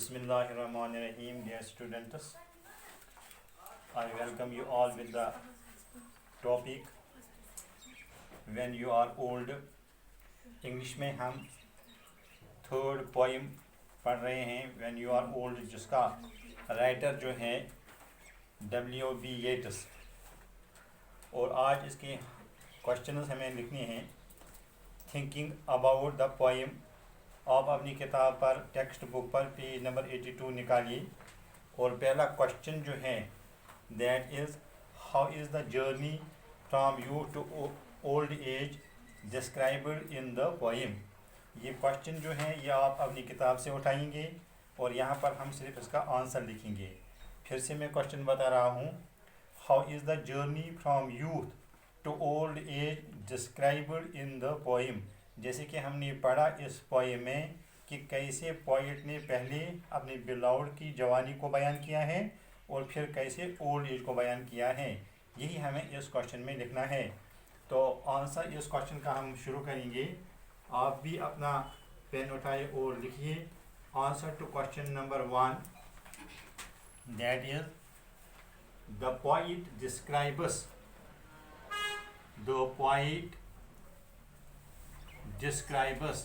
Bismillahirrahmanirrahim, dear students. I welcome you all with the topic when you are old. English में हम third poem पढ़ रहे हैं when you are old, जिसका writer जो है W.B. येट्स। और आज इसके क्वेश्चंस हमें लिखने हैं। थिंकिंग अबाउट द पोइम, आप अपनी किताब पर टेक्स्ट बुक पर पेज नंबर 82 निकालिए। और पहला क्वेश्चन जो है that is how is the journey from you to old age described in the poem. ये क्वेश्चन जो है ये आप अपनी किताब से उठाएंगे और यहाँ पर हम सिर्फ इसका आंसर लिखेंगे। फिर से मैं क्वेश्चन बता रहा हूँ, how is the journey from youth to old age described in the poem. जैसे कि हमने पढ़ा इस पोइम में कि कैसे पोइट ने पहले अपने बिलाउड की जवानी को बयान किया है और फिर कैसे ओल्ड एज को बयान किया है। यही हमें इस क्वेश्चन में लिखना है। तो आंसर इस क्वेश्चन का हम शुरू करेंगे। आप भी अपना पेन उठाए और लिखिए answer to question number 1, that is the poet describes DESCRIBS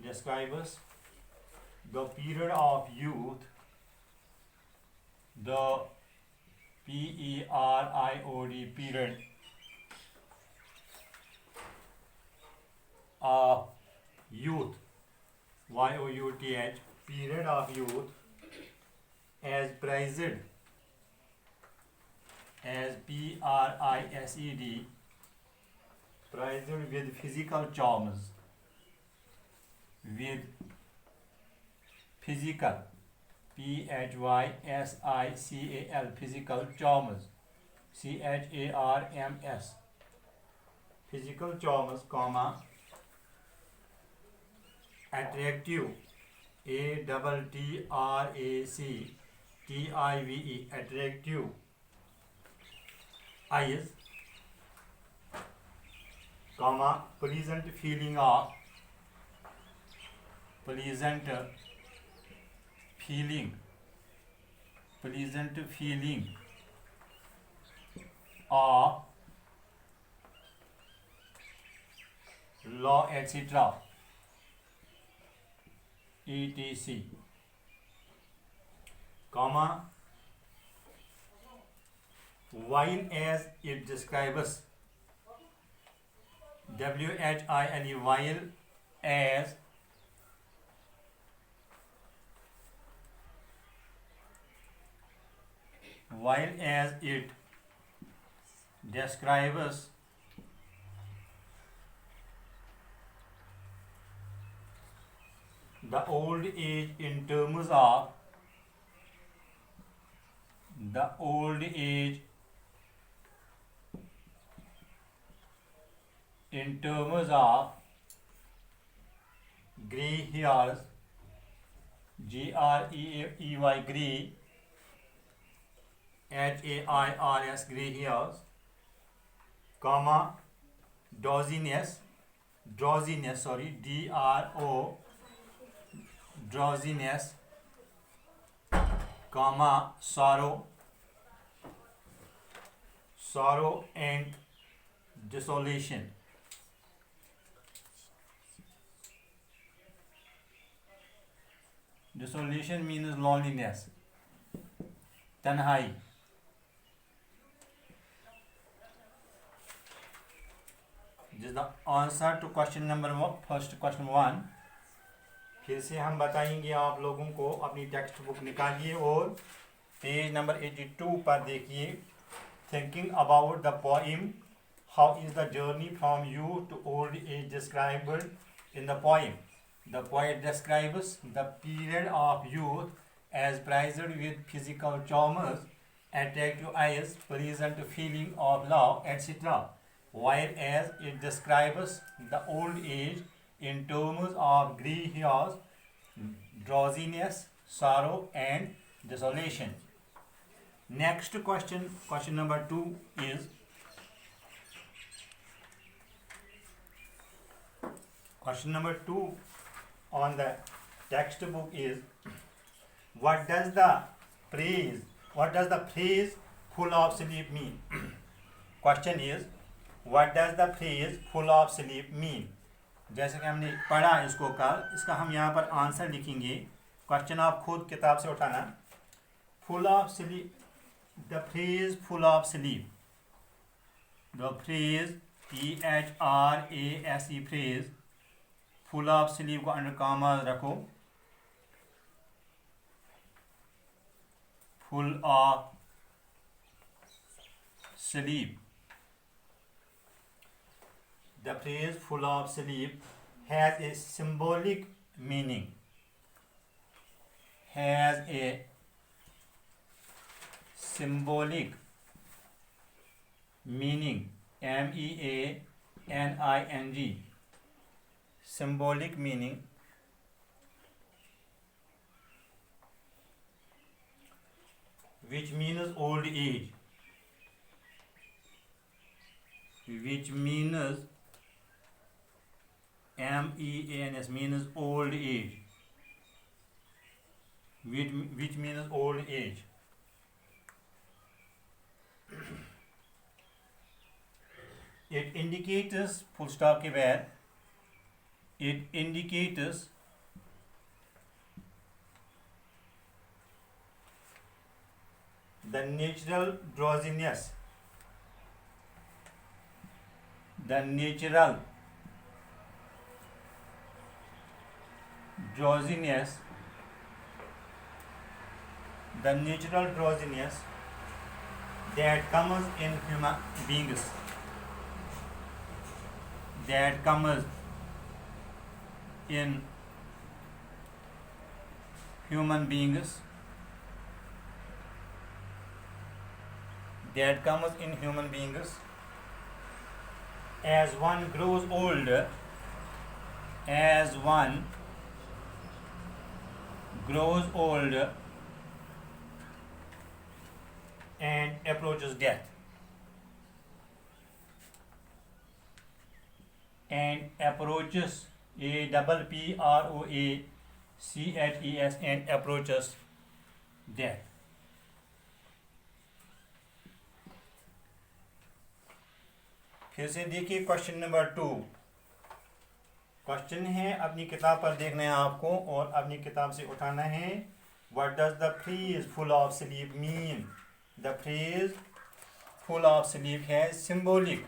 describes the period of youth, the PERIOD period of youth, YOUTH, period of youth as prized, as PRISED, prized with physical charms, with physical, PHYSICAL, physical charms, CHARMS, physical charms, comma, attractive, ATTRACTIVE, attractive eyes, comma, pleasant feeling of, pleasant feeling of law, etc., etc., comma, while as it describes, WHILE, while as it describes the old age in terms of gray hairs, GREEY, gray, HAIRS, gray hairs, comma, drowsiness, drowsiness, comma, sorrow and desolation. Desolation means loneliness, tanhai. This is the answer to question number 1, first question 1. फिर से हम बताएंगे आप लोगों को। अपनी text book निकालिए और पेज नंबर 82 पर देखिए। Thinking about the poem, how is the journey from you to old age described in the poem. The poet describes the period of youth as prized with physical charms, attractive eyes, pleasant feeling of love, etc., while as it describes the old age in terms of gray hairs, drowsiness, sorrow, and desolation. Next question, question number 2 is Question number 2 on the textbook is what does the phrase full of sleep mean? Question is what does the phrase full of sleep mean? जैसे कि हमने पढ़ा इसको कल, इसका हम यहाँ पर आंसर लिखेंगे. क्वेश्चन आप खुद किताब से उठाना. Full of sleep, the phrase full of sleep, the phrase PHRASE phrase full of sleep को अंडर कॉमा रखो. Full of sleep, the phrase full of sleep has a symbolic meaning. Has a symbolic meaning. MEANING. Symbolic meaning. Which means old age. Which means MEANS means old age. Which means old age. It indicates, full stop के बाद, it indicates the natural drowsiness. The natural drowsiness, the natural drowsiness that comes in human beings, that comes in human beings, that comes in human beings as one grows older, as one grows older and approaches death. And approaches, APPROACHES, and approaches death. फिर से देखिए question number 2. Question है, अपनी किताब पर देखना है आपको और अपनी किताब से उठाना है. What does the phrase full of sleep mean? The phrase full of sleep है सिंबॉलिक.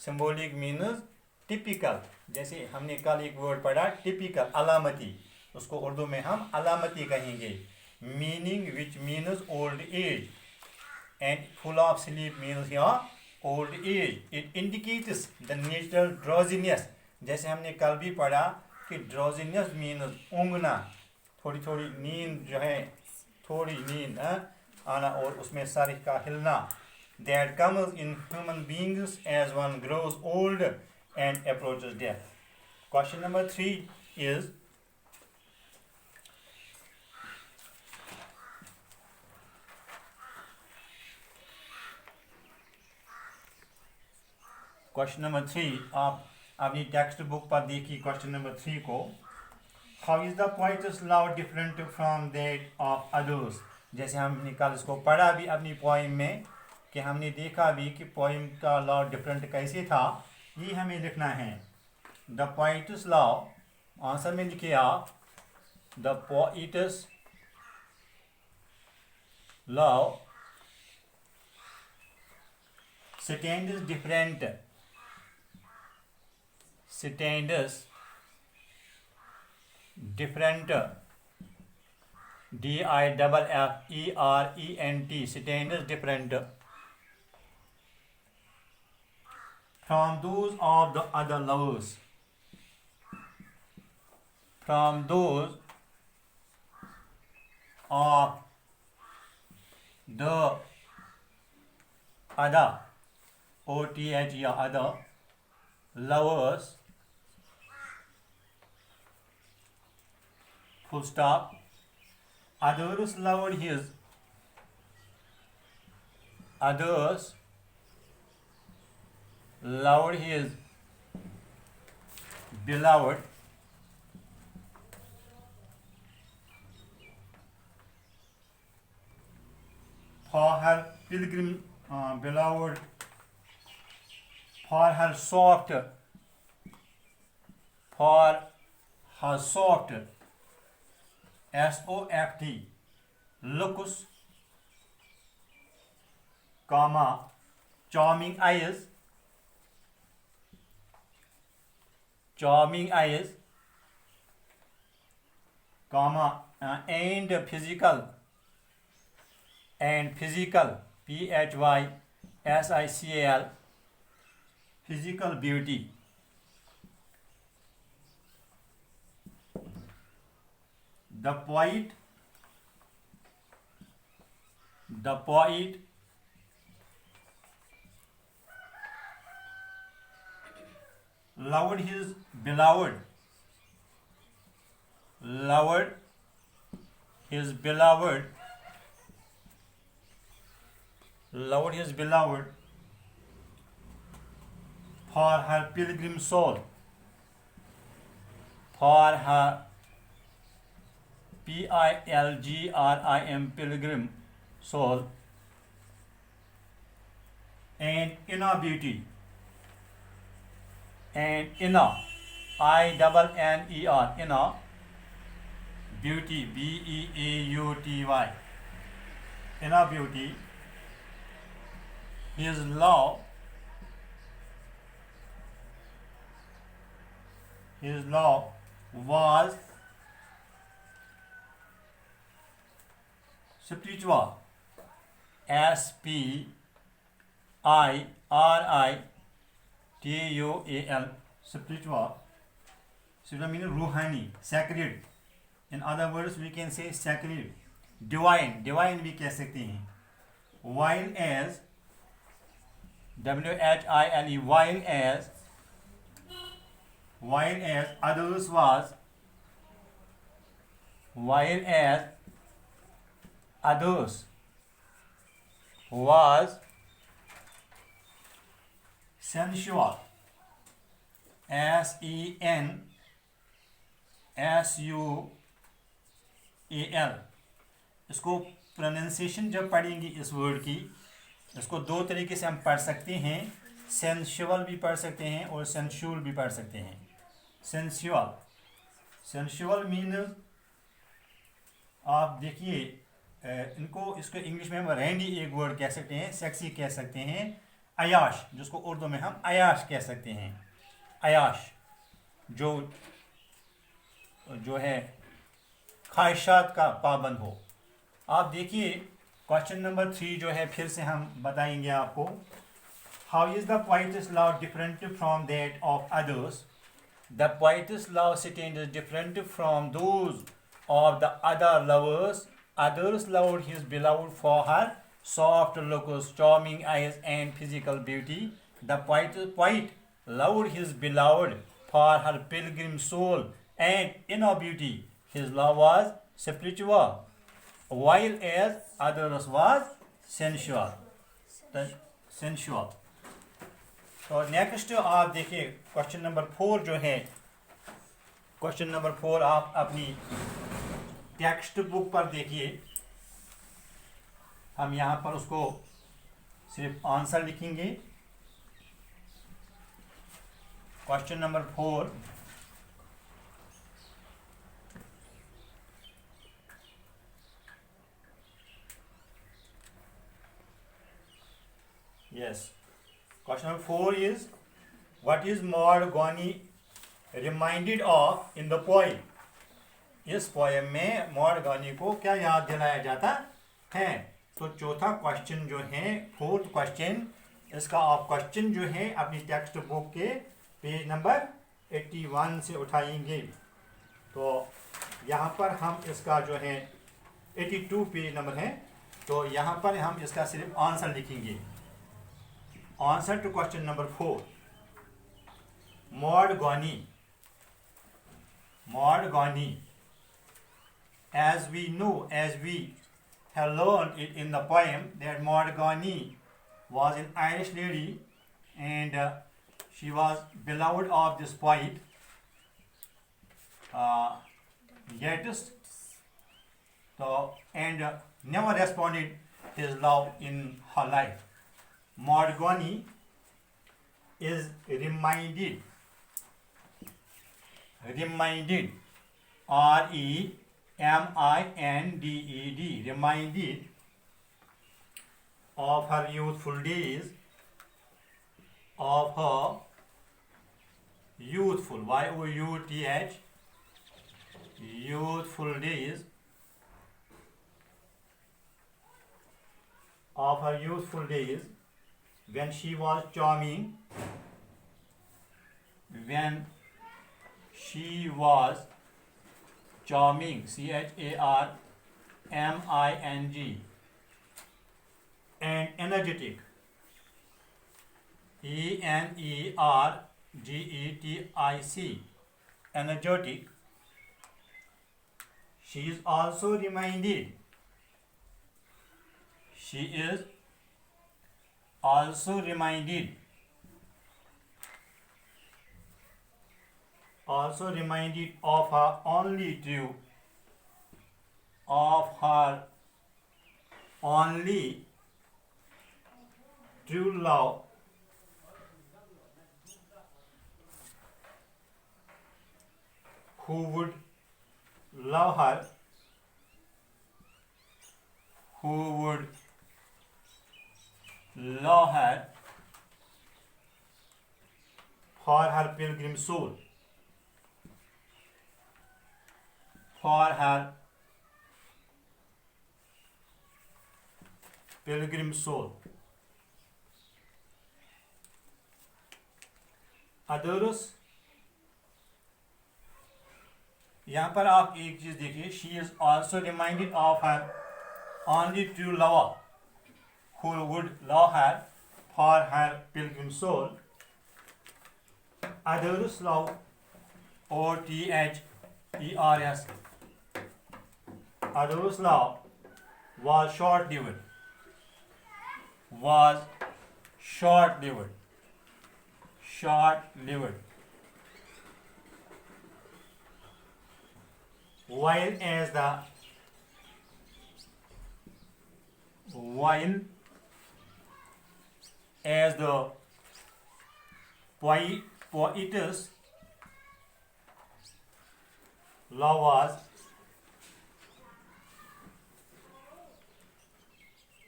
Symbolic means typical. जैसे हमने कल एक वर्ड पढ़ा टिपिकल, अलामती, उसको उर्दू में हम अलामती कहेंगे. Meaning which means old age, and full of sleep means यहाँ old age. It indicates the natural drowsiness. जैसे हमने कल भी पढ़ा कि ड्रॉजीनेस मीन्स ऊँघना, थोड़ी थोड़ी नींद जो है, थोड़ी नींद आना और उसमें सर का हिलना. That comes in human beings as one grows old and approaches death. Question number 3 is question number 3. आप अपनी टेक्स्ट बुक पर देखिए क्वेश्चन नंबर 3 को. How is the poets love different from that of others? जैसे हमने कल इसको पढ़ा भी अपनी पोइम में कि हमने देखा भी कि पोइम का लव डिफरेंट कैसे था. ये हमें लिखना है. द पोएट्स लव, आंसर में लिखिए आप, the poets love stands different, stands different, DIFFERENT, stands different from those of the other lovers, from those of the other, OTH या other lovers, full stop. Others loved his, others loved his beloved for her pilgrim beloved, for her soft, soft looks, comma, charming eyes, comma, and physical, physical, physical beauty. The poet loved his beloved, for her pilgrim soul, for her pilgrim soul, and inner beauty, inner beauty, BEAUTY, inner beauty. His love was spiritual, SPIRITUAL, spiritual means रूहानी, sacred. In other words, we can say sacred, divine भी कह सकते हैं. While as WHILE, while as others was sensual, SENSUAL. इसको pronunciation जब पढ़ेंगे इस word की, इसको दो तरीके से हम पढ़ सकते हैं. सेंशुअल भी पढ़ सकते हैं और सेंशुअल भी पढ़ सकते हैं. सेंशुअल मीन, आप देखिए इसको इंग्लिश में हम रैंडी एक वर्ड कह सकते हैं, सेक्सी कह सकते हैं. अयाश, जिसको उर्दू में हम अयाश कह सकते हैं. अयाश जो है ख्वाहिशात का पाबंद हो. आप देखिए क्वेश्चन नंबर 3 जो है, फिर से हम बताएंगे आपको. How is the poets love different from that of others? The poets love stand is different from those of the other lovers. Others loved his beloved for her soft looks, charming eyes, and physical beauty. The poet loved his beloved for her pilgrim soul and inner beauty. His love was spiritual, while as others was sensual. तो next आप देखिए question number 4 जो है. Question number 4 आप अपनी text book पर देखिए. हम यहाँ पर उसको सिर्फ आंसर लिखेंगे. Question number 4. Yes. Question number 4 is, what is Mahogany reminded of in the poem? इस पोएम में महागनी को क्या याद दिलाया जाता है? तो चौथा क्वेश्चन जो है, 4th क्वेश्चन, इसका आप क्वेश्चन जो है अपनी टेक्स्ट बुक के पेज नंबर 81 से उठाएंगे. तो यहाँ पर हम इसका जो है 82 पेज नंबर है, तो यहाँ पर हम इसका सिर्फ आंसर लिखेंगे. Answer to question number 4. Mahogany, as we know, as we have learned it in the poem, that Mahogany was an Irish lady and she was beloved of this poet Yeats, and never responded his love in her life. Margoni is reminded, reminded, reminded of her youthful days, of her youthful, youth, youthful days, of her youthful days, when she was charming, when she was charming, charming, and energetic, energetic, energetic. She is also reminded, she is also reminded of her only true, of her only true love, who would love her, who would love her for her pilgrim soul, for her pilgrim soul. Others, यहाँ पर आप एक चीज देखिए, she is also reminded of her only true lover, who would love her for her pilgrim soul. Others love, OTHERS, others love was short-lived, was short-lived, short-lived. While as the poetess love was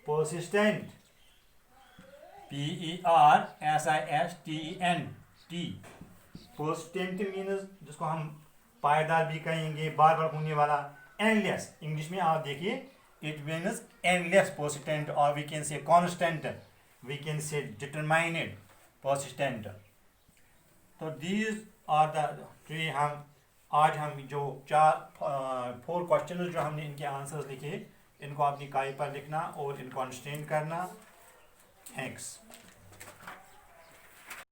persistent, PERSISTENT, persistent means जिसको हम पायदार भी कहेंगे, बार बार होने वाला. Endless, English में आप देखिए, it means endless persistent, और we can say constant, we can say determined persistent. तो दीज आर द थ्री. आज हम जो 4 क्वेश्चन जो हमने इनके आंसर्स लिखे, इनको अपनी काई पर लिखना और इनको अंडरस्टैंड करना. थैंक्स.